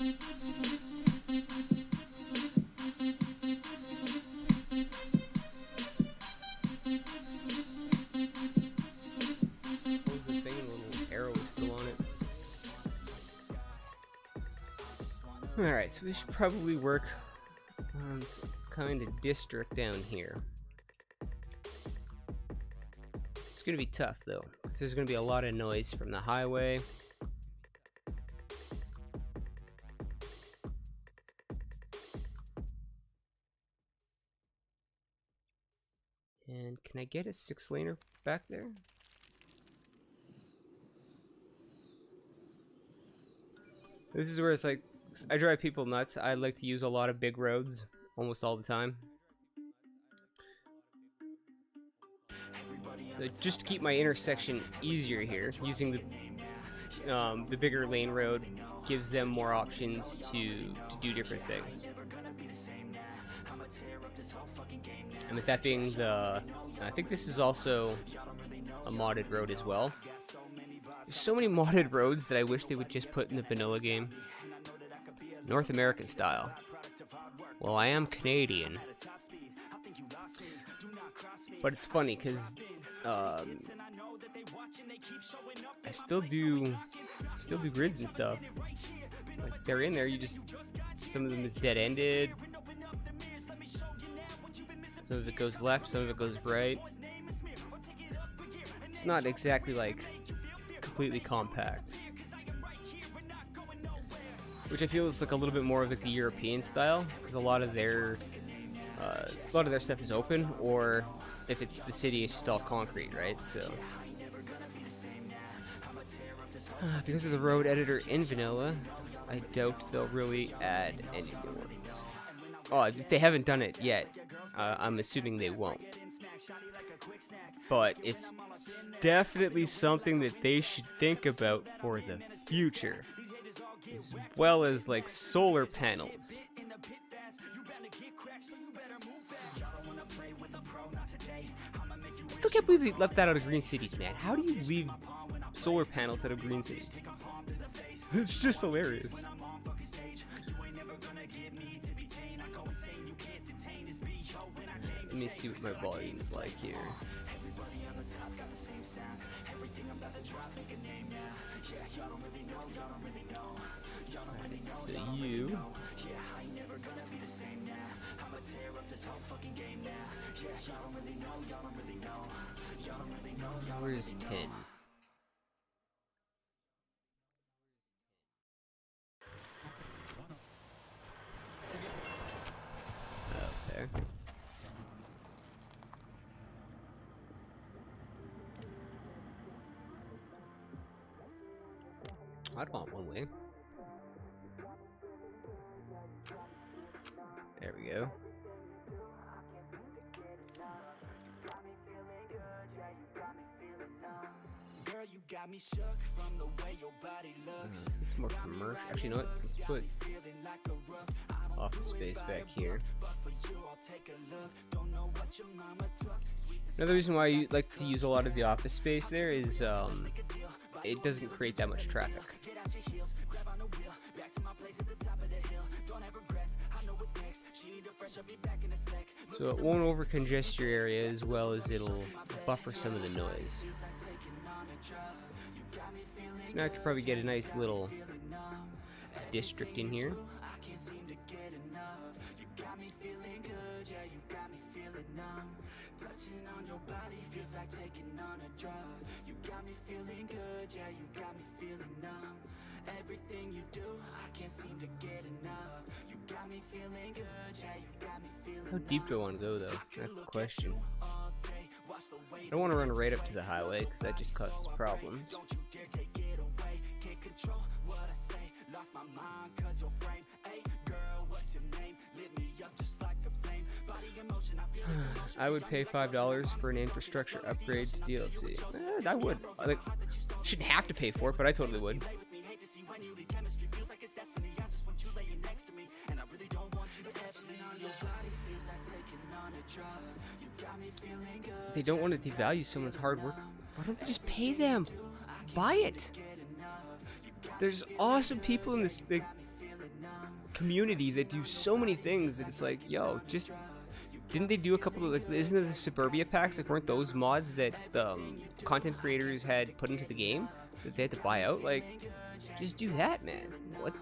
Close the thing, the little arrow is still on it. Alright, so we should probably work on some kind of district down here. It's gonna be tough though, because there's gonna be a lot of noise from the highway. And can I get a 6-laner back there? This is where it's like, I drive people nuts. I like to use a lot of big roads almost all the time. So just to keep my intersection easier here, using the bigger lane road gives them more options to do different things. And with that being I think this is also a modded road as well. There's so many modded roads that I wish they would just put in the vanilla game. North American style. Well, I am Canadian. But it's funny because I still do grids and stuff. Like they're in there, some of them is dead-ended. Some of it goes left, some of it goes right. It's not exactly like completely compact, which I feel is like a little bit more of like the European style, because a lot of their stuff is open, or if it's the city, it's just all concrete, right? So because of the road editor in vanilla, I doubt they'll really add any new ones. Oh, if they haven't done it yet, I'm assuming they won't. But it's definitely something that they should think about for the future, as well as like solar panels. Still can't believe they left that out of Green Cities, man. How do you leave solar panels out of Green Cities? It's just hilarious. Let me see what my volume's like here. Alright, so you. Where's 10? Okay. I'd want one way. There we go. Let's get some more commercial. Actually, you know what? Let's put office space back here. Another reason why I like to use a lot of the office space there is it doesn't create that much traffic. So it won't over-congest your area, as well as it'll buffer some of the noise. So now I could probably get a nice little district in here. Everything you do, I can't seem to get enough. You got me feeling good, yeah, you got me feeling. How deep do I want to go, though? That's the question. I don't want to run right up to the highway, because that just causes problems. I would pay $5 for an infrastructure upgrade to DLC. I would. Like, shouldn't have to pay for it, but I totally would. If they don't want to devalue someone's hard work, why don't they just pay them? Buy it! There's awesome people in this big community that do so many things that it's like, yo, just didn't they do a couple of, like, isn't it the Suburbia packs? Like, weren't those mods that content creators had put into the game that they had to buy out? Like, just do that, man. What?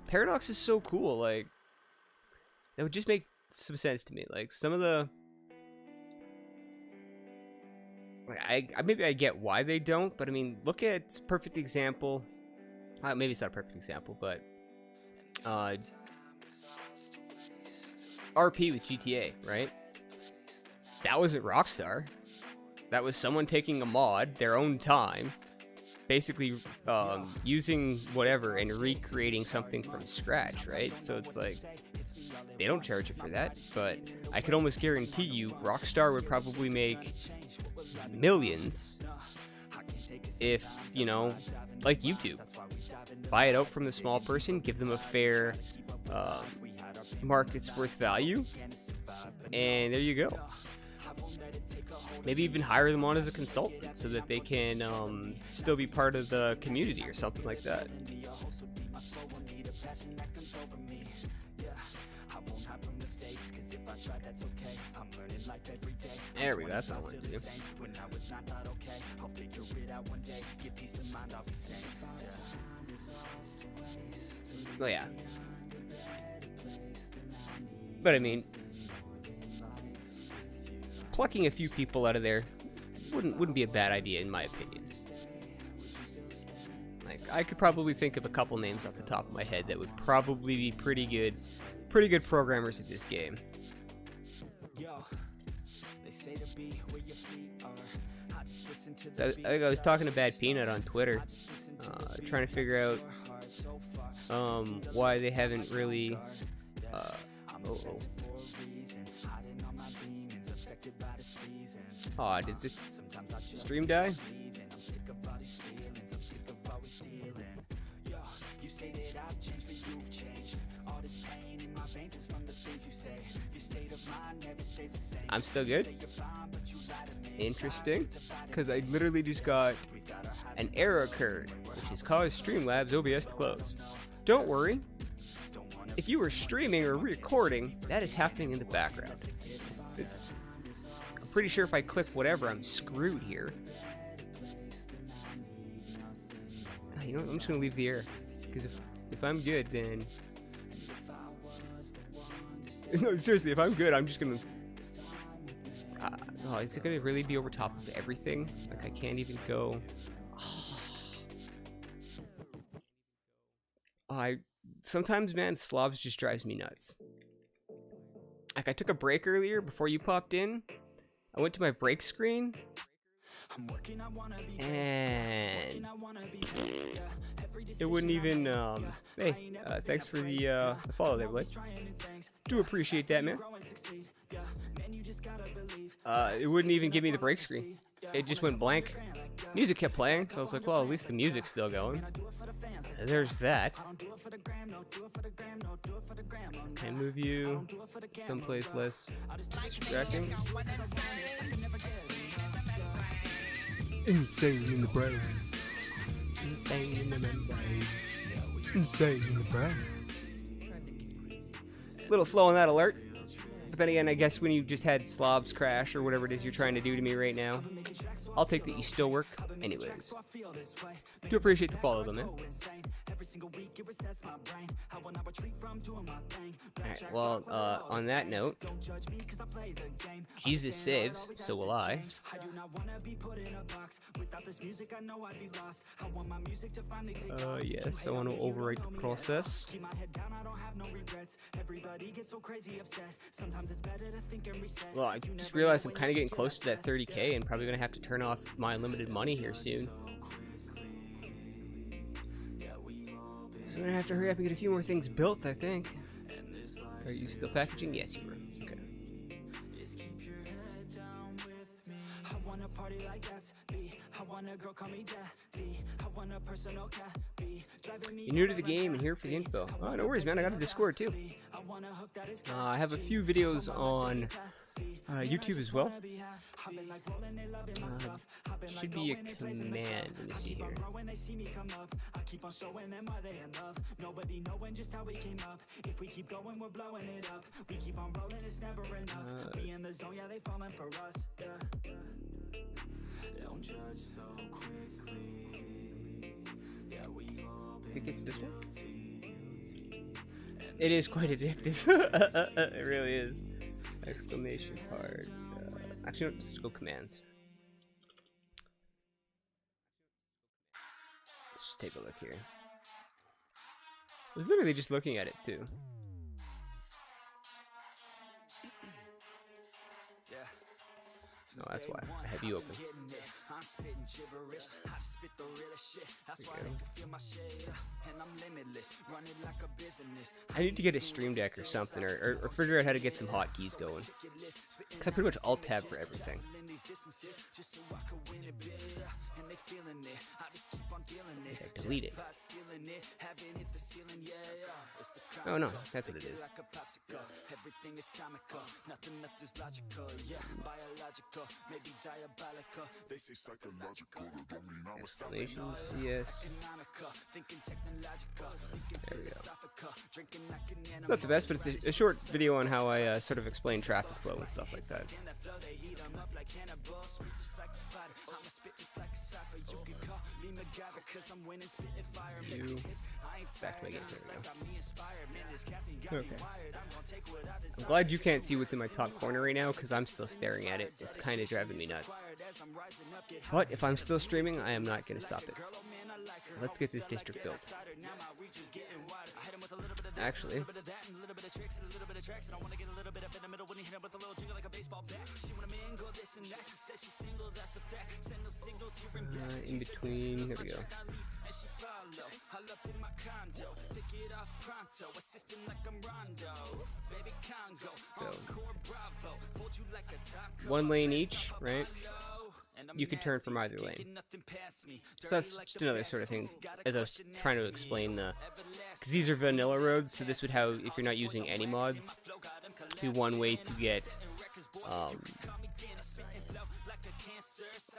Paradox is so cool. Like, that would just make some sense to me. Like, some of the, like, maybe I get why they don't, but I mean, look at perfect example. Maybe it's not a perfect example, but RP with GTA, right? That wasn't Rockstar. That was someone taking a mod, their own time, basically using whatever and recreating something from scratch, right? So it's like, they don't charge you for that, but I could almost guarantee you Rockstar would probably make millions if, you know, like YouTube. Buy it out from the small person, give them a fair market's worth value, and there you go. Maybe even hire them on as a consultant so that they can still be part of the community or something like that. There we go, that's what I wanted to do. Oh yeah. But I mean, plucking a few people out of there wouldn't be a bad idea in my opinion. Like, I could probably think of a couple names off the top of my head that would probably be pretty good programmers at this game. So I was talking to Bad Peanut on Twitter, trying to figure out why they haven't really oh, did the stream die? I'm still good? Interesting, because I literally just got an error occurred, which has caused Streamlabs OBS to close. Don't worry, if you were streaming or recording, that is happening in the background. I'm pretty sure if I click whatever, I'm screwed here. You know what? I'm just gonna leave the error, because if I'm good, then no, seriously, if I'm good, I'm just gonna. Oh, is it gonna really be over top of everything? Like, I can't even go. Sometimes, man, slobs just drives me nuts. Like, I took a break earlier before you popped in. I went to my break screen, and it wouldn't even. Hey, thanks for the follow there, Blake. Do appreciate that, man. It wouldn't even give me the break screen. It just went blank. Music kept playing, so I was like, well, at least the music's still going. And there's that. Can I move you someplace less distracting? Insane in the brain. Insane in the membrane. Insane in the brain. Little slow on that alert. But then again, I guess when you just had slobs crash or whatever it is you're trying to do to me right now, I'll take that you still work anyways. Do appreciate the follow though, man. Alright, well, on that note, Jesus saves, so will I. Yes, I want to overwrite the process. Well, I just realized I'm kind of getting close to that 30k and probably going to have to turn off my unlimited money here soon. So I'm going to have to hurry up and get a few more things built, I think. Are you still packaging? Yes, you were. Okay. I wanna party like that's me. I wanna girl call me daddy. I You're new to the game and here for the info. Oh, no worries, man. I got a Discord too. I have a few videos on YouTube as well. Should be a command. Let me see here. I think it's this one. It is quite addictive. It really is. Exclamation cards. Actually, no, just go commands. Let's just take a look here. I was literally just looking at it too. No, that's why. I have you open. I need to get a Stream Deck or something, or figure out how to get some hotkeys going. Because I pretty much alt-tab for everything. Okay, delete it. Oh no, that's what it is. Exclamations, yes. There we go. It's not the best, but it's a short video on how I sort of explain traffic flow and stuff like that. You. Back to my game. There we go. Okay. I'm glad you can't see what's in my top corner right now because I'm still staring at it. It's kind of driving me nuts. But if I'm still streaming, I am not going to stop it. Let's get this district built. Actually, in between, here we go. So, one lane each, right? You can turn from either lane. So that's just another sort of thing, as I was trying to explain the... Because these are vanilla roads, so this would have, if you're not using any mods, be one way to get...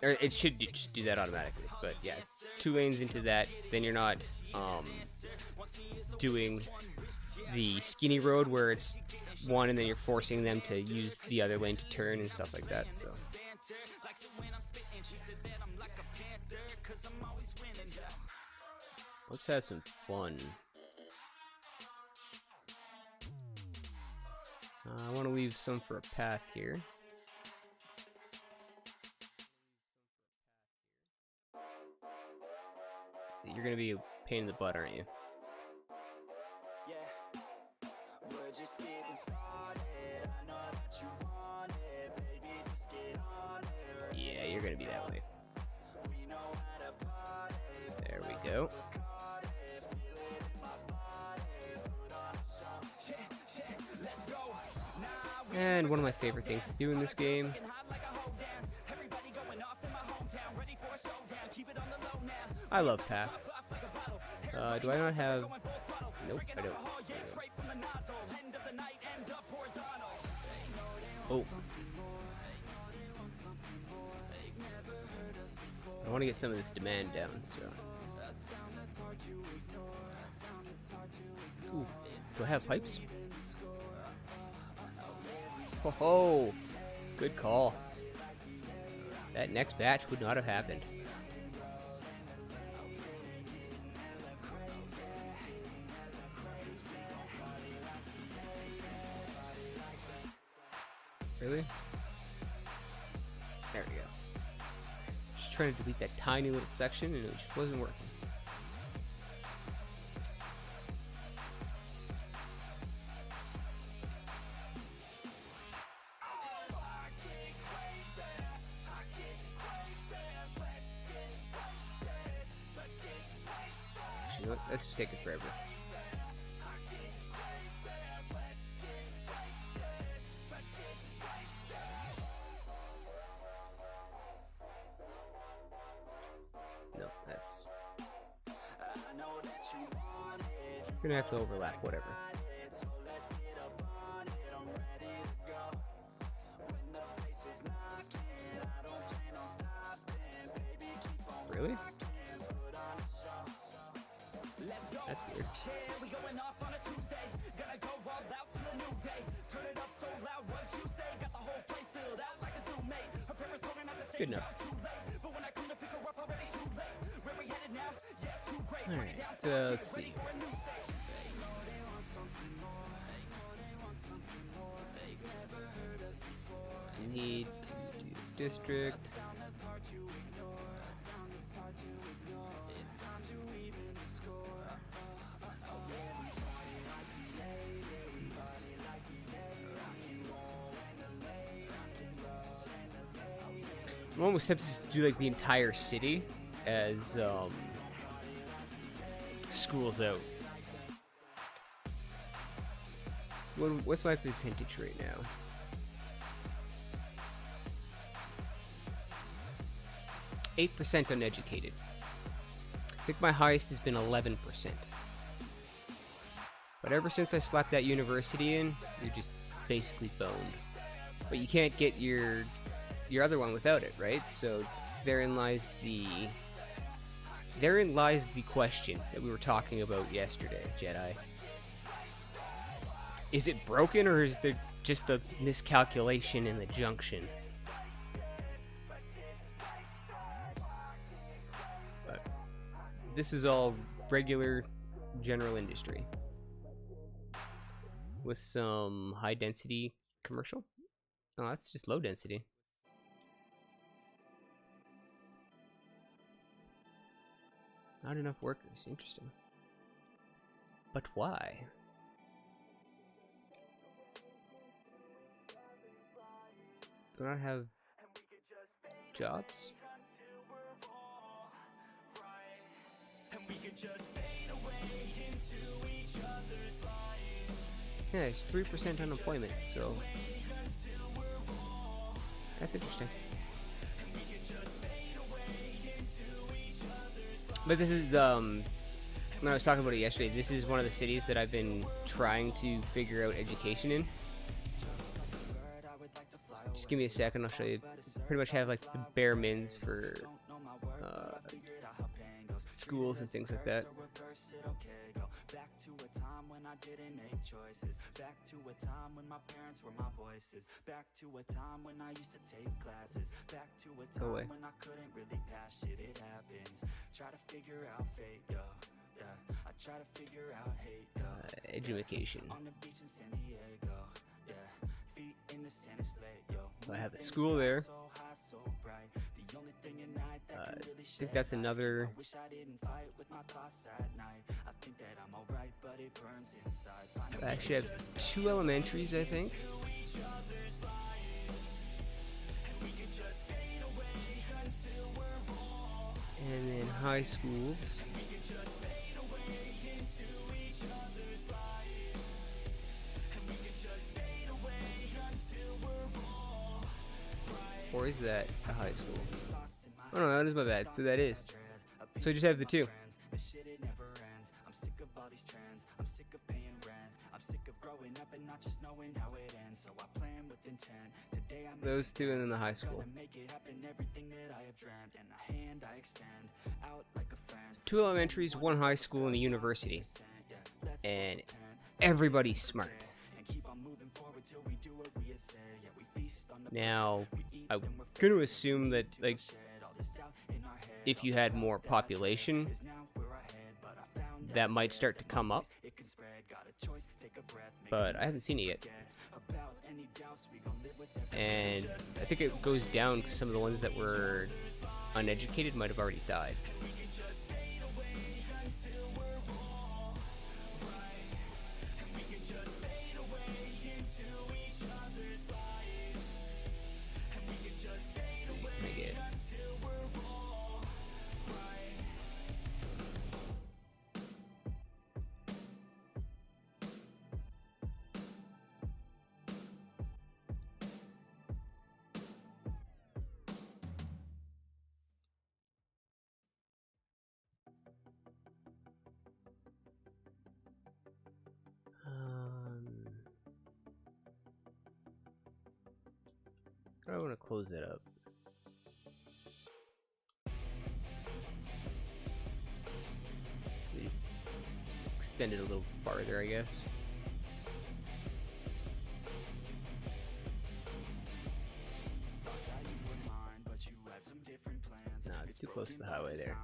or it should just do that automatically, but yeah, 2 lanes into that, then you're not doing the skinny road where it's one and then you're forcing them to use the other lane to turn and stuff like that, so... Let's have some fun. I want to leave some for a path here. So you're going to be a pain in the butt, aren't you? Yeah, you're going to be that way. There we go. And one of my favorite things to do in this game. I love paths. Do I not have... Nope, I don't. Oh. I want to get some of this demand down, so... Ooh, do I have pipes? Ho ho! Good call. That next batch would not have happened. Really? There we go. Just trying to delete that tiny little section and it just wasn't working. Let's just take it forever. No, that's Gonna have to overlap, whatever. Really? That's weird. Good enough. Alright, let's see. I need to do district. I'm almost tempted to do like the entire city as schools out. So what's my percentage right now? 8% uneducated. I think my highest has been 11%. But ever since I slapped that university in, you're just basically boned. But you can't get your other one without it, right? So therein lies the question that we were talking about yesterday, Jedi. Is it broken, or is there just a miscalculation in the junction? But this is all regular general industry with some high density commercial. Oh, that's just low density. Not enough workers. Interesting. But why? Do I not have jobs? Yeah, it's 3% unemployment, so that's interesting. But this is when I was talking about it yesterday, this is one of the cities that I've been trying to figure out education in. Just give me a second, I'll show you. Pretty much have like the bare mins for schools and things like that. Back to a time when I didn't make choices. Back to a time when my parents were my voices. Back to a time when I used to take classes. Back to a time when I couldn't really pass shit. It happens. Try to figure out fate, yo. Yeah, I try to figure out hate, yo. Education. On the beach in San Diego. Yeah, feet in the sand is late, yo. I have a school there. I think that's another. I actually have 2 elementaries, I think. And then high schools. Or is that a high school? Oh no, that is my bad. So that is. So I just have the 2. Those 2 and then the high school. So 2 elementaries, 1 high school, and a university. And everybody's smart. Now, I'm going to assume that, like, if you had more population, that might start to come up. But I haven't seen it yet. And I think it goes down because some of the ones that were uneducated might have already died. I want to close it up. Extend it a little farther, I guess. Nah, it's too close to the highway there.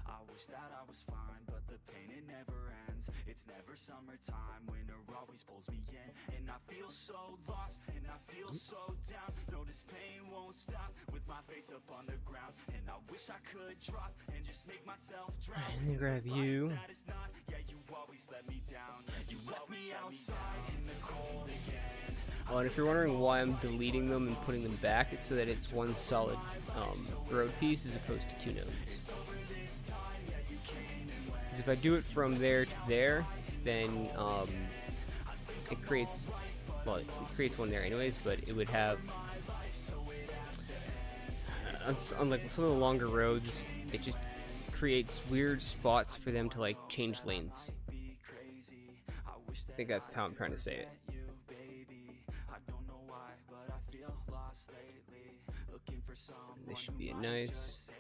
I wish that I was fine, but the pain it never ends. It's never summertime, winter always pulls me in, and I feel so lost, and I feel so down. No, this pain won't stop, with my face up on the ground, and I wish I could drop and just make myself drown. I'm gonna grab you. That is not, yeah, you always let me down. You left me outside in the cold again. Oh, and if you're wondering why I'm deleting them and putting them back, it's so that it's one solid road piece as opposed to two nodes. Because if I do it from there to there, then it creates, well, it creates one there anyways, but it would have, unlike some of the longer roads, it just creates weird spots for them to like change lanes. I think that's how I'm trying to say it. This should be a nice.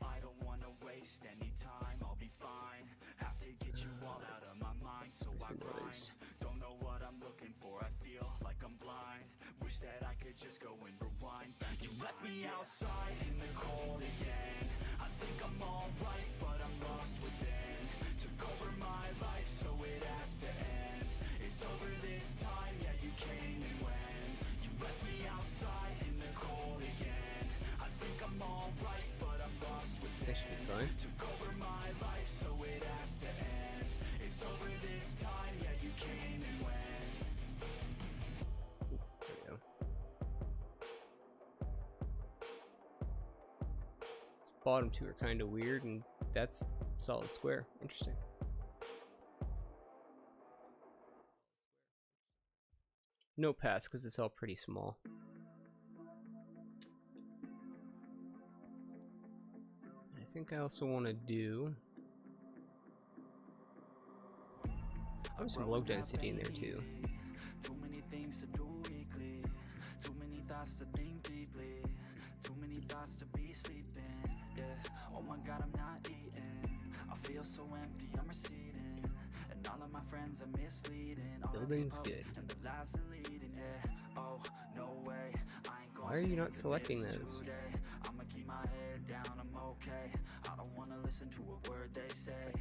I don't want to waste any time. I'll be fine. Have to get you all out of my mind, so I grind. Don't know what I'm looking for. I feel like I'm blind. Wish that I could just go and rewind. You left me outside in the cold again. I think I'm alright, but I'm lost within. Took over my life, so it has to end. It's over this time, yeah, you came and went. You left me outside in the cold again. I think I'm alright, but I'm lost within. That should be fine. Took over my life, so it has to end. It's over this time, yeah, you came and went. There we go. These bottom two are kind of weird, and that's solid square. Interesting. No paths because it's all pretty small. I think I also want to do some low density in there too. Too many things to do weekly. Too many thoughts to think deeply. Too many thoughts to be sleeping. Yeah. Oh my God, I'm not eating. I feel so empty, I'm receding. And all of my friends are misleading. All Building's good. and the lives they're leading. Yeah. Oh, no way. I ain't gonna Why are you not see selecting this those? today. I'ma keep my head down, I'm okay. I don't wanna listen to a word they say.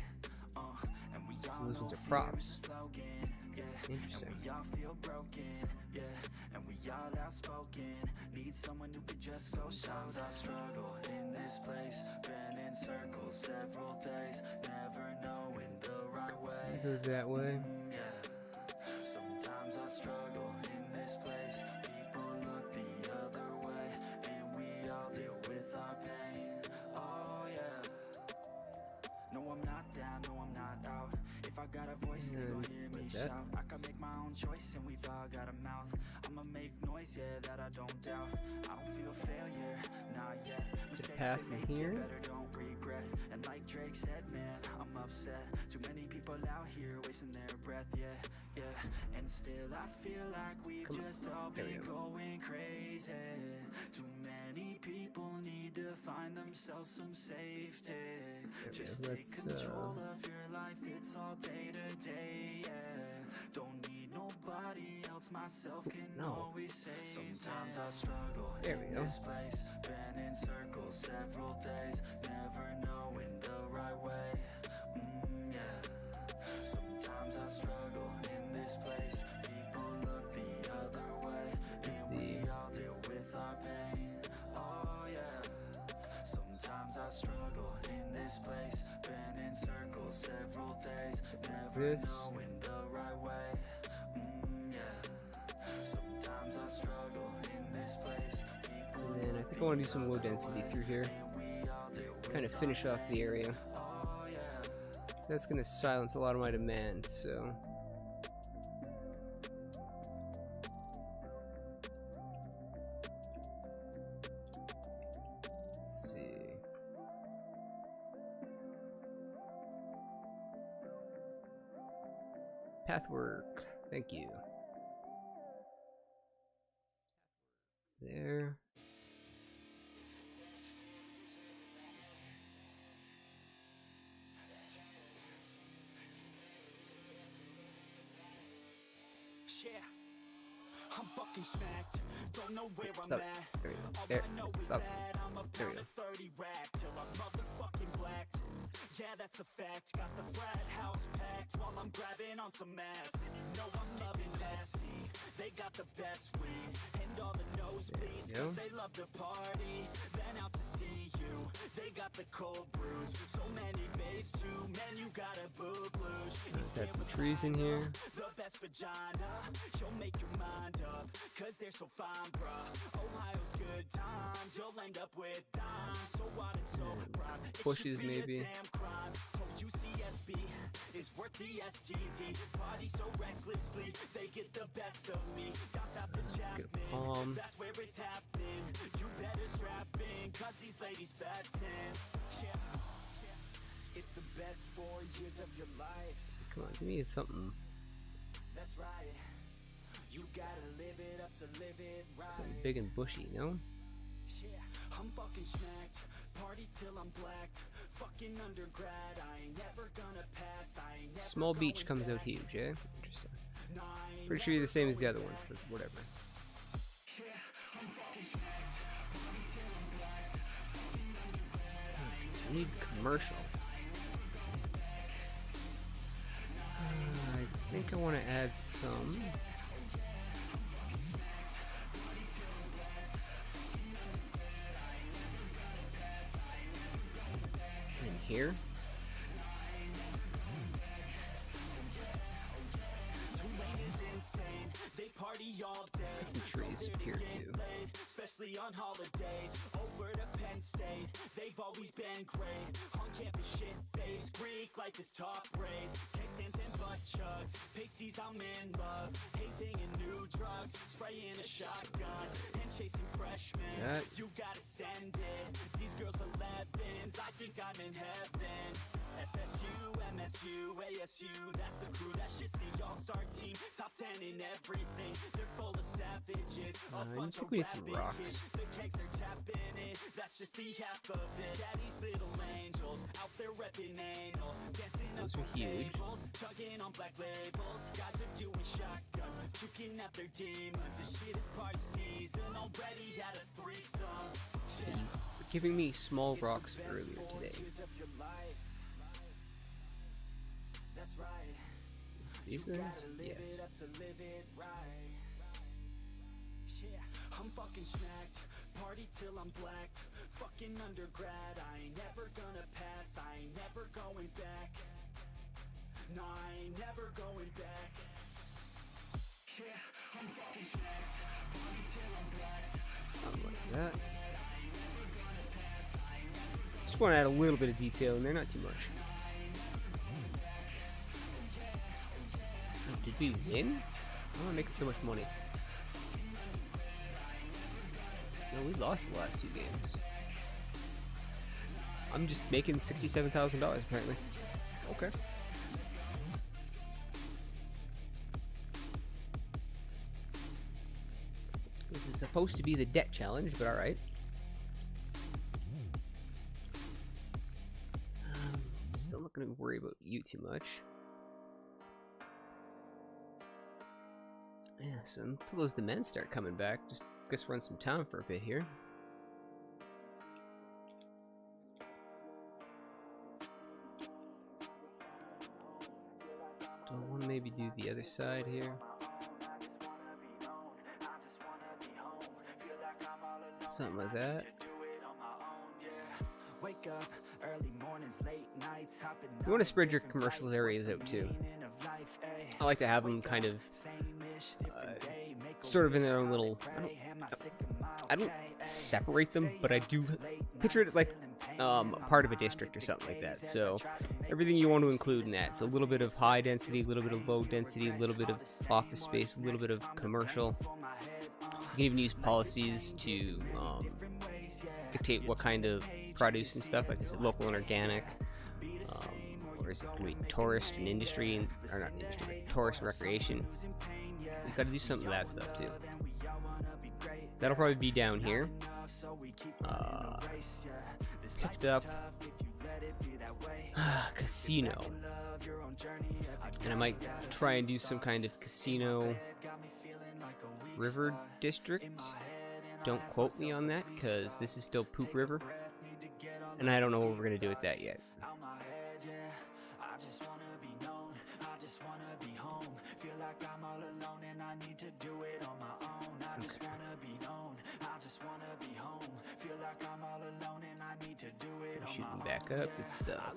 And we all Solutions know are fear is props. a slogan. Yeah. Interesting. And we all feel broken, yeah, and we all outspoken. Need someone who could just go shout. I struggle in this place, been in circles several days, never knowing the right way. Go that way. Yeah, sometimes I struggle in this place. People look the other way, and we all deal with our pain. Oh yeah. No, I'm not down, no, I'm not out. If I got a voice, they gon' hear me shout. I can make my own choice, and we've all got a mouth. I'ma make noise, yeah, that I don't doubt. I don't feel failure, not yet. Mistakes path they from make, you here. better don't regret. And like Drake said, man, I'm upset. Too many people out here wasting their breath, yeah, yeah. And still I feel like we've just all been going crazy. Too many people need to find themselves some safety. Just take control of your life, it's all day to day, yeah. Don't need nobody else, myself can always save. Sometimes I struggle in this place, been in circles several days, never knowing the right way. Yeah. Sometimes I struggle in this place, people look the other way, and we all deal with our pain. Oh yeah. Sometimes I struggle in this place, been in circles several days, never knowing the right way. Yeah. Sometimes I struggle in this place. And then I think I want to do some low density through here. Kind of finish off the area. So that's going to silence a lot of my demand, so. Let's see. Pathwork. Thank you. there. Yeah, I'm fucking smacked. Don't know where I'm Stop. at. There we go. All There. I know is Stop. that I'm a There we pound go. of 30 rack till I'm motherfucking blacked. Yeah, that's a fact. Got the frat house packed while I'm grabbing on some ass. And you know I'm loving messy. They got the best weed and all the nosebleeds There we go. cause they love to party. Then out to see you. They got the cold brews. So many babes too. Man, you got a boob blues. Let's add some trees in here. The best vagina, you'll make your mind up, cause they're so fine, bruh. Ohio's good times, you'll end up with dimes. So wide and so prime, it Bushes, should be maybe. a damn crime. Oh, UCSB is worth the STD. Party so recklessly, they get the best of me. Down south to Let's get a Chapman, palm. that's where it's happening. You better strap in, cause these ladies fat tens. Yeah. It's the best 4 years of your life. So come on, give me something. That's right. You gotta live it up to live it right. Something big and bushy, you know? Yeah, I'm fucking smacked. Party till I'm blacked. Fucking undergrad. I ain't never gonna pass. I ain't never Small beach going comes out back. huge, eh? Interesting. No, I ain't Pretty sure you're the never same as the going other ones, back. but whatever. So we need commercial. I think I want to add some. In here. Tulane is insane. They party all day. Let's get some trees here too. Especially on holidays. Over to Penn State, they've always been great. On campus shit face, Greek life is top rate. Cake stands and butt chugs, pasties I'm in love. Hazing and new drugs, spraying a shotgun and chasing freshmen. That. You gotta send it. These girls 11s, I think I'm in heaven. FSU, MSU, ASU, that's the crew, that's just the all-star team. Top 10 in everything, they're full of savages. A I bunch think of we need some rabid rocks. kids. The kegs they're tapping in, that's just the half of it. Daddy's little angels, out there repping anal. Dancing Those up are on huge. tables, chugging on black labels. Guys are doing shotguns, puking at their demons. This shit is party season, already had a threesome. You were giving me small It's the rocks best earlier 4 today. years of your life. That's right. Is it these You things? gotta live Yes. it up to live it right. Yeah, I'm fucking smacked. Party till I'm blacked. Fucking undergrad. I ain't never gonna pass. I ain't never going back. No, I ain't never going back. Yeah, I'm fucking smacked. Party till I'm blacked. Something like that. Just want to add a little bit of detail in there, not too much. Oh, did we win? Why am I making so much money? No, we lost the last 2 games. I'm just making $67,000 apparently. Okay. This is supposed to be the debt challenge, but alright. Still not going to worry about you too much. Yeah, so until those the men start coming back, just guess run some time for a bit here. Do I want to maybe do the other side here? Something like that. Wake up, early mornings, late nights, hopping You want to spread your commercial areas out too. I like to have them kind of sort of in their own little. I don't separate them, but I do picture it like part of a district or something like that. So everything you want to include in that. So a little bit of high density, a little bit of low density, a little bit of office space, a little bit of commercial. You can even use policies to dictate what kind of produce and stuff, like is it local and organic, or is it going to be tourist and industry, or not industry, but tourist and recreation. You got to do some of that stuff too. That'll probably be down here. Picked up casino, and I might try and do some kind of casino river district. Don't quote me on that, because this is still Poop River, and I don't know what we're gonna do with that yet. Shooting back up, good stuff.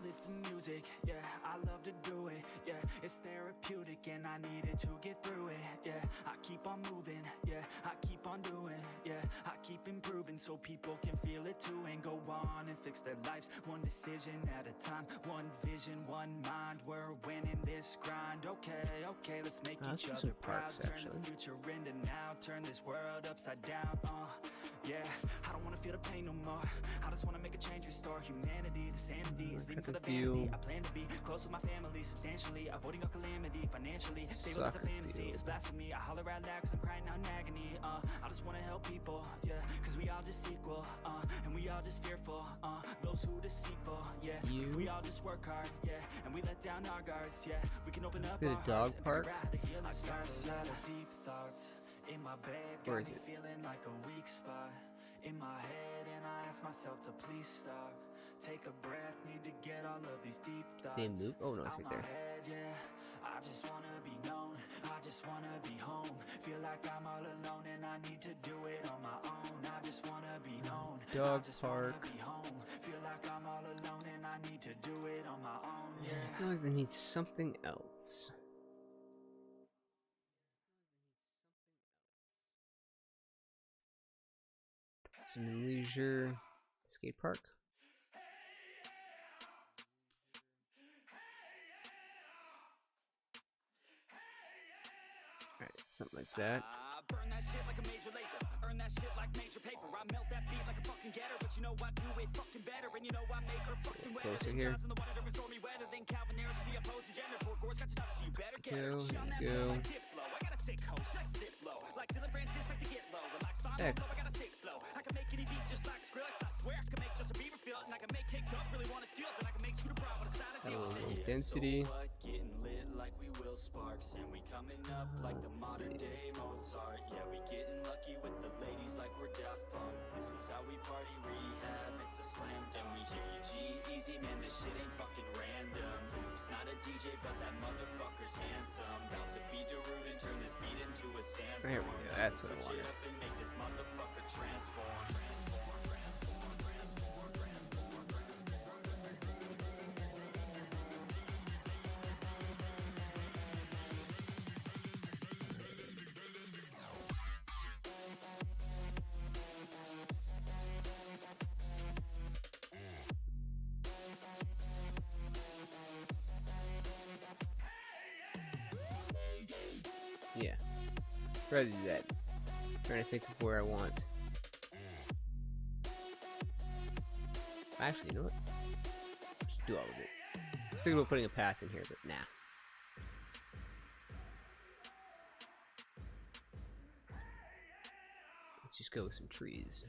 Yeah, I love to do it. Yeah, it's therapeutic and I needed to get through it. Yeah, I keep on moving. Yeah, I keep on doing. Yeah, I keep improving so people can feel it too and go on and fix their lives one decision at a time, one vision, one mind. We're winning this grind. Okay, let's make each other proud. Turn the future into now. Turn this world upside down. Yeah, I don't wanna feel the pain no more. I just wanna make a change, restore humanity. The sanity is leaving for the vanity. I plan to be close with my family, substantially avoiding all calamity financially. Stable as a fantasy, it's blasphemy. I holler out loud cause I'm crying out in agony. I just wanna help people, yeah, cause we all just equal, and we all just fearful, those who deceitful, yeah. If we all just work hard, yeah, and we let down our guards, yeah, we can open up our hearts and figure out how to heal our scars. Deep thoughts in my bed, got me feeling like a weak spot in my head, and I ask myself to please stop. Take a breath, need to get all of these deep thoughts. They move? Oh no, it's right there. Yeah, I just wanna be known. I just wanna be home. Feel like I'm all alone and I need to do it on my own. I just wanna be known. Dog I just park. wanna be home. Feel like I'm all alone and I need to do it on my own. Yeah. I feel like they need something else. Some leisure skate park. Alright, something like that. Burn that shit like a major laser. Earn that shit like major paper. I melt that beat like a fucking getter. But you know I do it fucking better. And you know I make her fucking wetter. Closer here. In the water to restore me wetter than Calvin Harris, the opposing gender. Poor Gore's got your nuts, so you better get her. Go. I got a sick hoe, she likes dip flow. Like Dylan Francis likes to get low. And like Sonic, I got a sick flow. I can make any beat just like Skrillex. I swear I can make Justin Bieber feel it. And I can make Kicked Up really wanna steal it. Then I can make Scooter Braun with a side of deal. Density. Getting lit like we will Sparks. And we coming up like the modern day Mozart. Yeah, we getting lucky with the ladies like we're Daft Punk. This is how we party rehab, it's a slam dunk. We hear you G-Eazy, man, this shit ain't fucking random. Oops, not a DJ, but that motherfucker's handsome. About to be Darude and turn this beat into a sandstorm. There we go, that's what I wanted. Up and make this motherfucker transform. Yeah. Rather do that. Trying to think of where I want. Actually, you know what? Just do all of it. I was thinking about putting a path in here, but nah. Let's just go with some trees.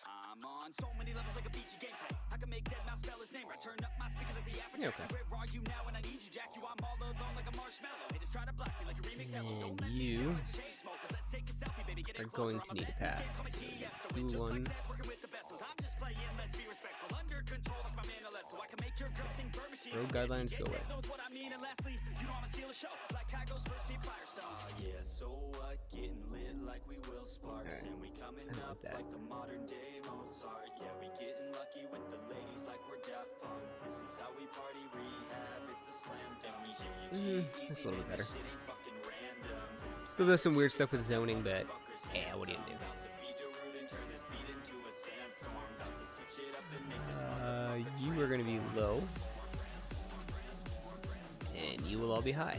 I'm on so many levels like a beachy game type. I can make dead mouse spell his name right. Turn up my speakers like the aperture. Yeah, okay. Where are you now when I need you, Jack? You, I'm all alone like a marshmallow. Haters try to block me like a remix hello. Don't let me You chain smoke, let's take a selfie, baby. Get are it going closer. to need a path. So do one. Working with the best, I'm just playing. Let's be respectful. Under control like my man so I can make your girl sing Burn Machine. Road guidelines go away. Knows what I mean. And lastly, you know I'ma steal a show. Like Kygo's first seat Firestone. Yeah, so what? Getting lit like we will Sparks. Right. And we coming up like the modern day Mozart. Yeah, we getting lucky with the ladies like we're Daft Punk. This is how we party rehab. It's a slam dunk. We hear you That's a little bit better. shit ain't fucking random. Still does some weird stuff with zoning, but yeah, what do you do? You are going to be low, and you will all be high.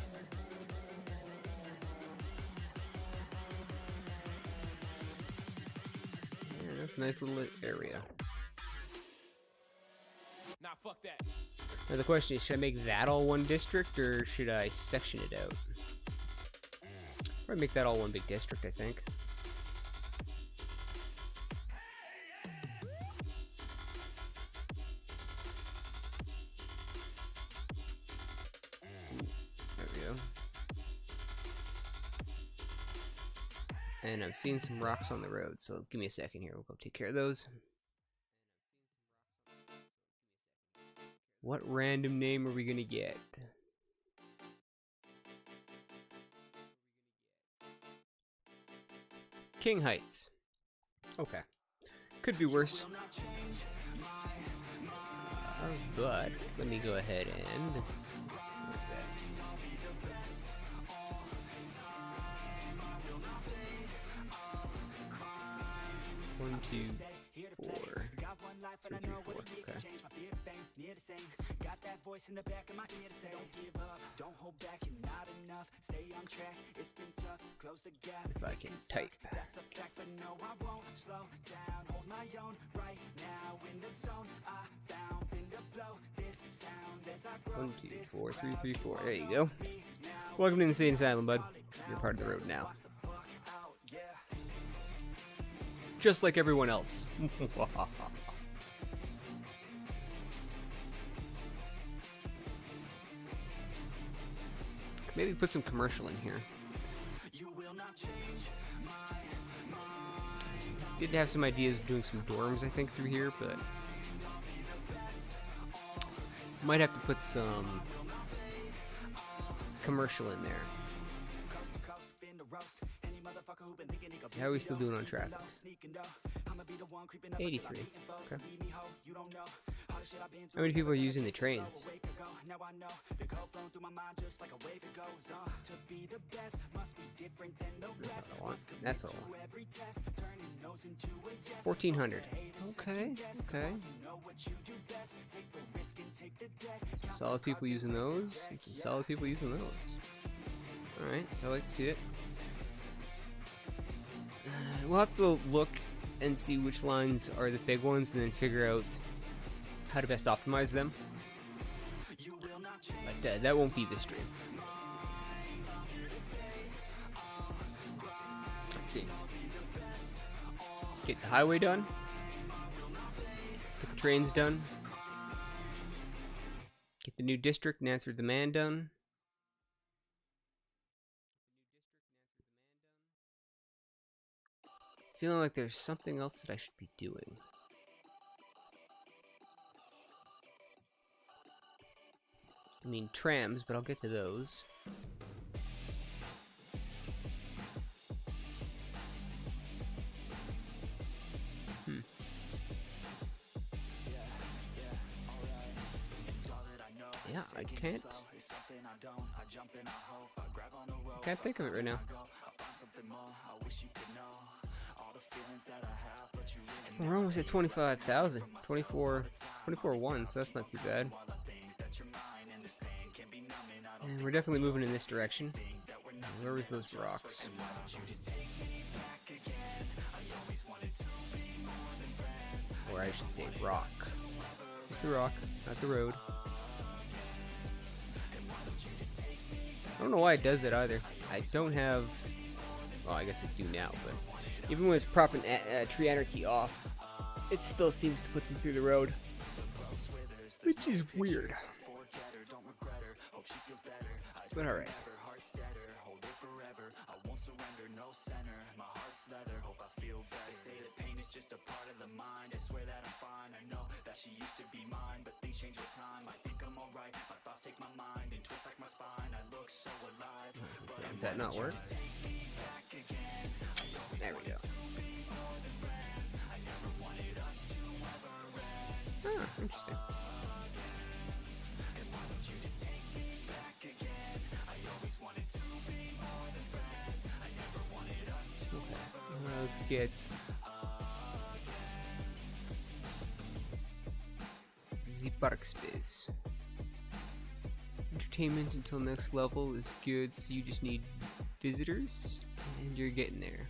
Yeah, that's a nice little area. Nah, fuck that. Now the question is, should I make that all one district, or should I section it out? Probably make that all one big district, I think. There we go. And I'm seeing some rocks on the road, so give me a second here. We'll go take care of those. What random name are we gonna get? King Heights. Okay. Could be worse. But let me go ahead and... Where's that? One, two, four. 3, 3, 4. Okay. Got that voice in the back of my ear to say, don't give up, don't hold back, you're not enough, stay on track, it's been tough, close the gap. If I can type. That's a fact, but no, I won't slow down, hold my own right now in the zone. I found in the blow this sound as I grow. 1, 2, 4, 3, 3, 4. There you go. Welcome to Insane Asylum, bud. You're part of the road now. Just like everyone else. Maybe put some commercial in here. Did have some ideas of doing some dorms, I think, through here, but might have to put some commercial in there. See, how are we still doing on traffic? 83. Okay. How many people are using the trains? That's what I want. That's what I want. 1,400. Okay, okay. Some solid people using those, and some solid people using those. Alright, so I like to see it. We'll have to look and see which lines are the big ones and then figure out how to best optimize them. But that won't be the stream. Let's see. Get the highway done. Get the trains done. Get the new district and answer the man done. Feeling like there's something else that I should be doing. I mean trams, but I'll get to those. Yeah, I can't think of it right now. We're almost at 25,000. 24,1, so that's not too bad. And we're definitely moving in this direction. Where was those rocks? Or I should say rock. Just the rock, not the road. I don't know why it does it either. I don't have... Well, I guess I do now, but... Even with propping tree anarchy off, it still seems to put them through the road. Which is weird. But alright. Does that not work? There we go. Ah, interesting. Okay. Let's get the park space. Entertainment until next level is good, so you just need visitors, and you're getting there.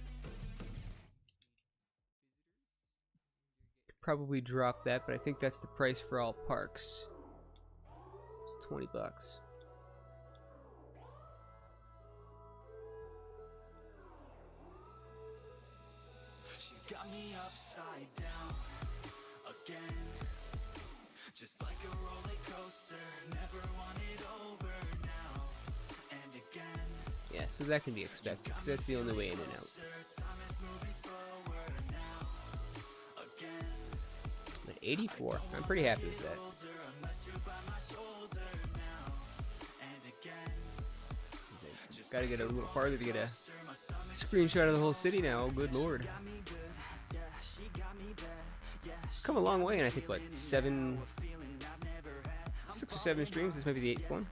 Could probably drop that, but I think that's the price for all parks. It's $20. Just like a roller coaster, never want it over now and again. Yeah, so that can be expected, because that's the only way in and out. Time is moving slower now again. I'm at 84. I'm pretty happy with that. Unless you're by my shoulder now and again. Gotta get a little farther to get a screenshot of the whole city now. Oh, good lord. Come a long way, and I think, what, 6 or 7 streams? This might be the 8th one.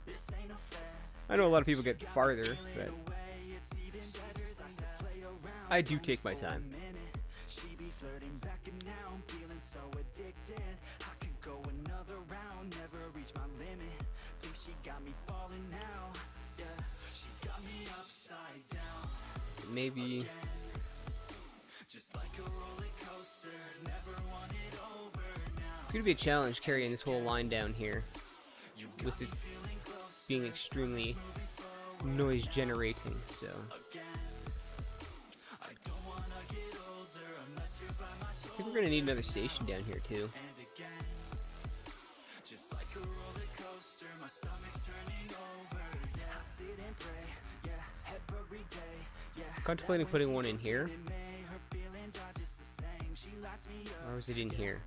I know a lot of people get farther, but I do take my time. So maybe it's gonna be a challenge carrying this whole line down here with it being extremely noise generating, so I think we're gonna need another station down here too. Contemplating putting one in here. Or was it in here?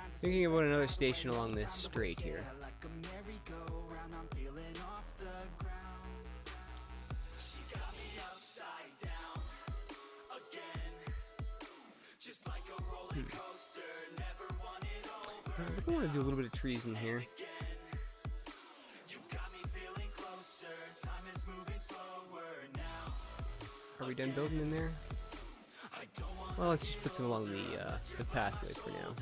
Thinking about another station along this straight here. I want to do a little bit of trees in here. Are we done building in there? Well, let's just put some along the pathway for now.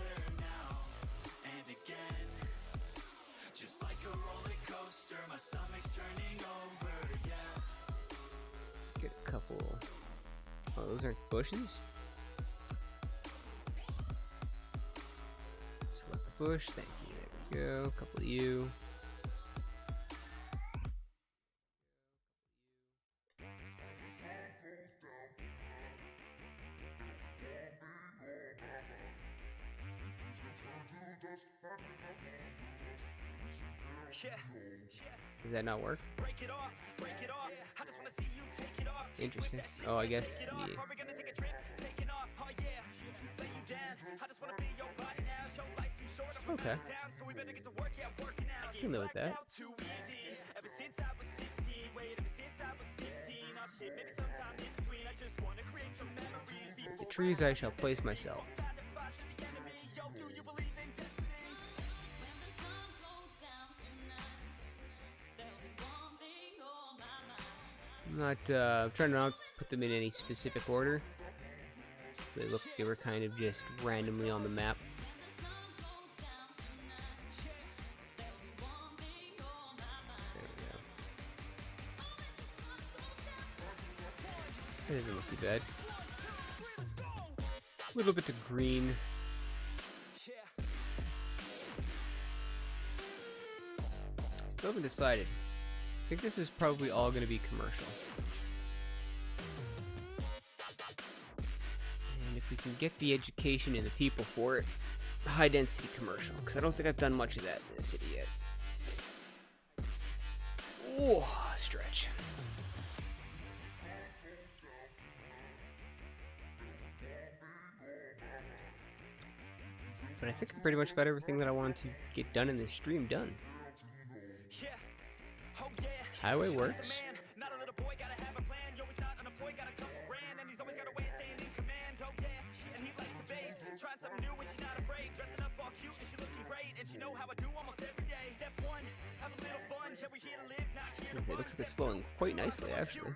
Get a couple. Oh, those aren't bushes? Select the bush, thank you. There we go. A couple of you. Does that not work? Interesting. Oh, I guess the... Okay. I can live with that. The trees I shall place myself. I'm not trying to not put them in any specific order, so they look like they were kind of just randomly on the map. There we go. That doesn't look too bad. A little bit of green. Still haven't decided. I think this is probably all going to be commercial. And if we can get the education and the people for it, high density commercial, because I don't think I've done much of that in this city yet. Oh, stretch. But I think I pretty much got everything that I wanted to get done in this stream done. Highway works. It looks like it's flowing quite nicely, actually.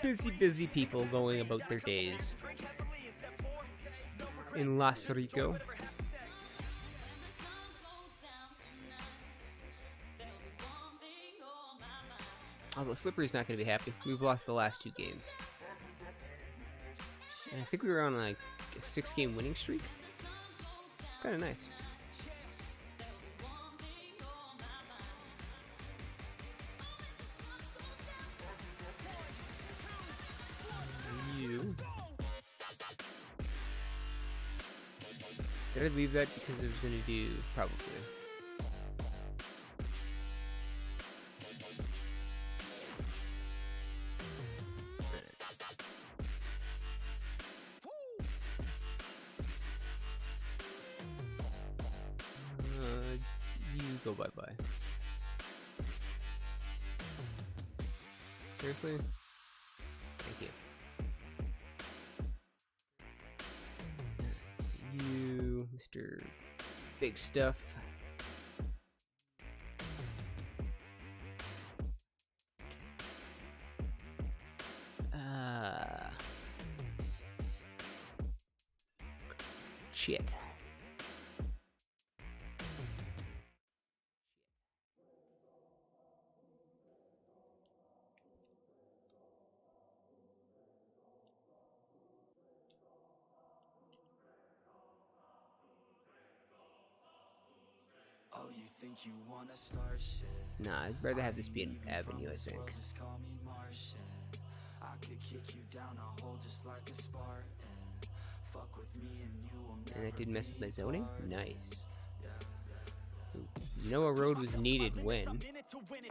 Busy people going about their days in Rico. Although Slippery's not going to be happy. We've lost the last 2 games. And I think we were on like a 6-game winning streak. It's kind of nice. Did I leave that because I was gonna do probably? You go bye-bye. Seriously? Thank you. That's you, Mr. Big Stuff. Shit. Oh, you think you wanna start shit? Nah, I'd rather have this be an avenue, I think. Just call me Martian. I could kick you down a hole just like a Spartan. Fuck with me and you will never. And that did mess with my zoning? Nice. Yeah. You know a road was needed when?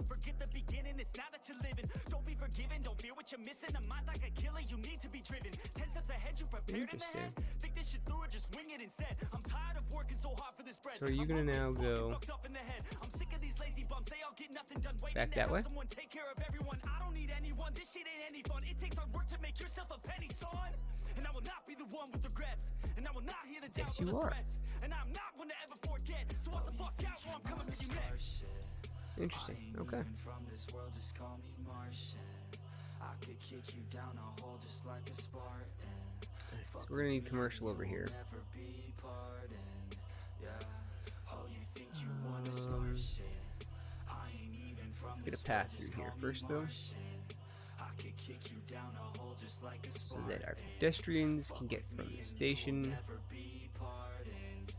Forget the beginning, it's now that you're living. Don't be forgiven, don't fear what you're missing. A mind like a killer, you need to be driven. 10 steps ahead, you prepared in the head. Think this shit through or just wing it instead. I'm tired of working so hard for this bread. So are you gonna now go I'm sick of these lazy bums, they all get nothing done. Back that way? Someone take care of everyone. I don't need anyone, this shit ain't any fun. It takes hard work to make yourself a penny, son. And I will not be the one with regrets. And I will not hear the doubt Yes, or you the are. threats. And I'm not one to ever forget. So what's the fuck out where I'm coming for you next? Interesting. Okay. From this world, just call me Martian. I could kick you down a hole just like a Spartan. So we're gonna need commercial over here. Never be pardoned. Yeah. Oh, you think you wanna start shit? I ain't even from Let's get a path through here first, though, I could kick you down a hole just like a so Spartan. that our pedestrians can get from the station. Never be pardoned.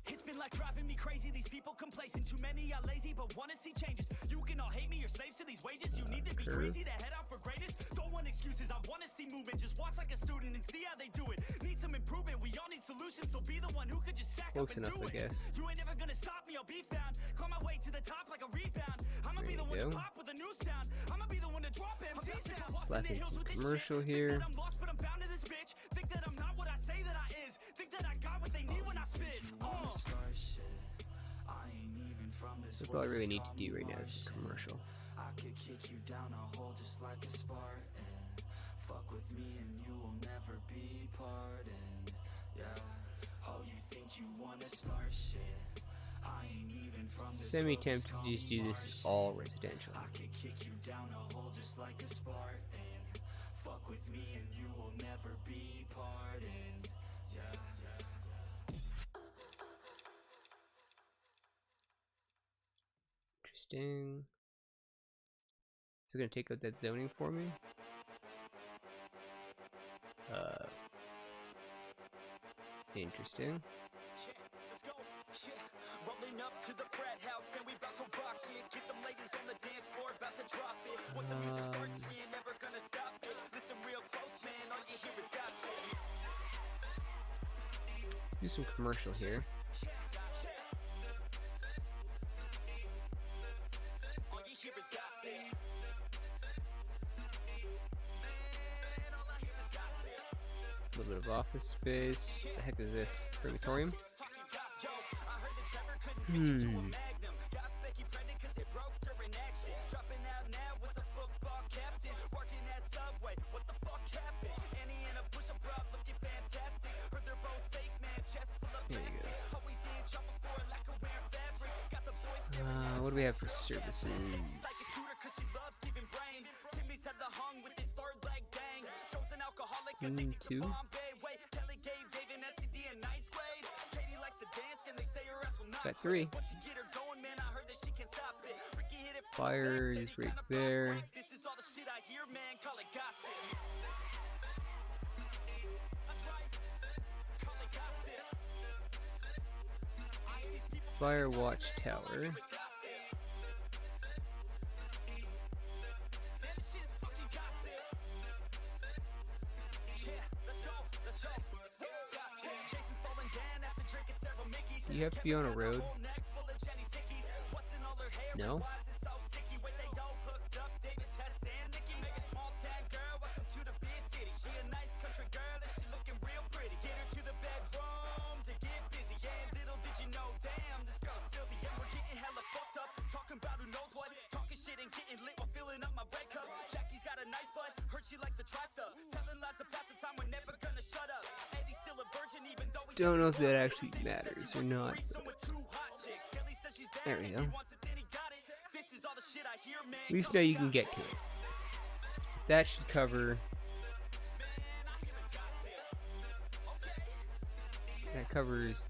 It's been like driving me crazy, these people complacent. Too many are lazy but wanna see changes. You can all hate me, you're slaves to these wages. You need to be crazy to head out for greatest. Don't want excuses, I wanna see movement. Just watch like a student and see how they do it. Need some improvement, we all need solutions. So be the one who could just stack Close up and enough, do I it. guess. You ain't never gonna stop me, I'll be found. Climb my way to the top like a rebound. I'ma be the one to pop with a new sound. I'ma be the one to drop MCs down. Slap in some commercial here. I'm lost but I'm bound to this bitch. Think that I'm not what I say that I is. Think that I got what they need when I spit. That's all I really need to do right now is a commercial. I could kick you down a hole just like a Spartan. Fuck with me and you will never be pardoned. Yeah. Oh, you think you wanna start shit? I ain't even from this Semi-tempted to just do this all residential. I could kick you down a hole just like a Spartan. Fuck with me and you will never be pardoned. Yeah. Interesting. So gonna take out that zoning for me? Interesting. Yeah, let's go. Yeah, rolling up to the frat house and we about to rock it. Get them ladies on the dance floor, about to drop it. Once the music starts, we ain't never gonna stop it. Listen real close, man, all you hear is gossip. Let's do some commercial here. All you hear is gossip. A little bit of office space. What the heck is this? Crematorium? There you go. What do we have for services? Two. Got three. Fire is right there. This is all the shit I hear, man. Call it gossip. Fire watchtower. you have to be on a road? No? Don't know if that actually matters or not. There we go. At least now you can get to it. That should cover. That covers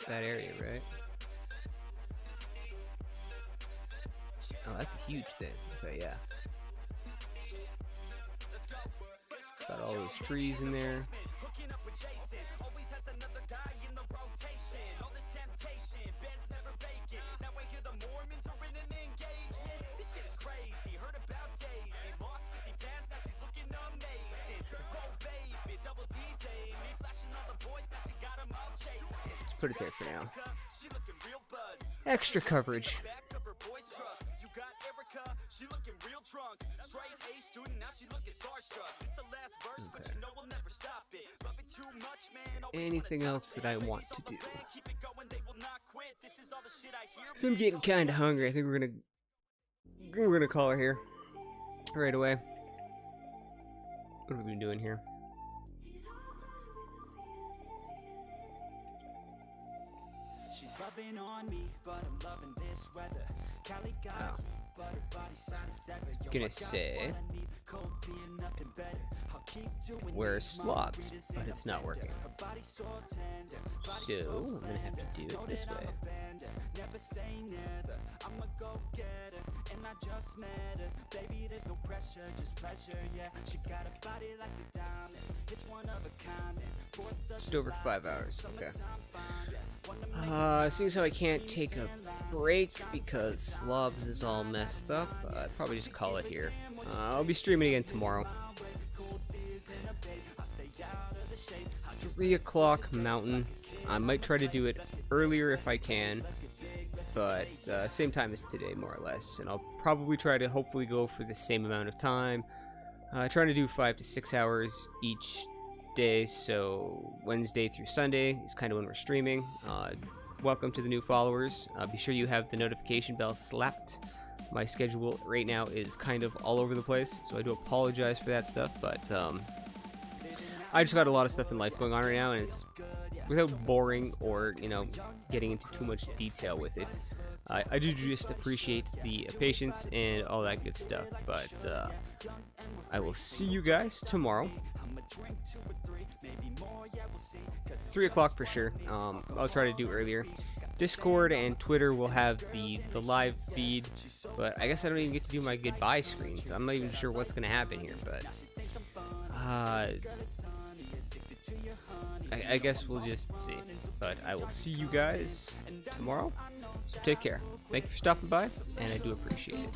that area, right? Oh, that's a huge thing. Okay, yeah. Got all those trees in there. Let's put it there for now. Extra coverage. Okay. Anything else that I want to do? So I'm getting kind of hungry. I think we're gonna call her here right away. What have we been doing here? She's loving on me, but I'm loving this weather. Cali got me, but her body size is I was gonna say wear slobs, but it's not working. So I'm gonna have to do it this way. Never say never. I'ma go get her, and I just met her. Baby, there's no pressure, just pleasure. Yeah, she got a body like a diamond. It's one of a kind. Just over 5 hours. Okay. Seeing as how I can't take a break because slobs is all messed up, I'd probably just call it here. I'll be streaming again tomorrow. 3 o'clock Mountain. I might try to do it earlier if I can, but same time as today, more or less. And I'll probably try to hopefully go for the same amount of time. Trying to do 5 to 6 hours each day, so Wednesday through Sunday is kind of when we're streaming. Welcome to the new followers. Be sure you have the notification bell slapped. My schedule right now is kind of all over the place, so I do apologize for that stuff, but I just got a lot of stuff in life going on right now, and it's without boring or, you know, getting into too much detail with it. I do just appreciate the patience and all that good stuff, but I will see you guys tomorrow. 3 o'clock for sure. I'll try to do earlier. Discord and Twitter will have the live feed, but I guess I don't even get to do my goodbye screen, so I'm not even sure what's going to happen here, but I guess we'll just see. But I will see you guys tomorrow, so take care. Thank you for stopping by, and I do appreciate it.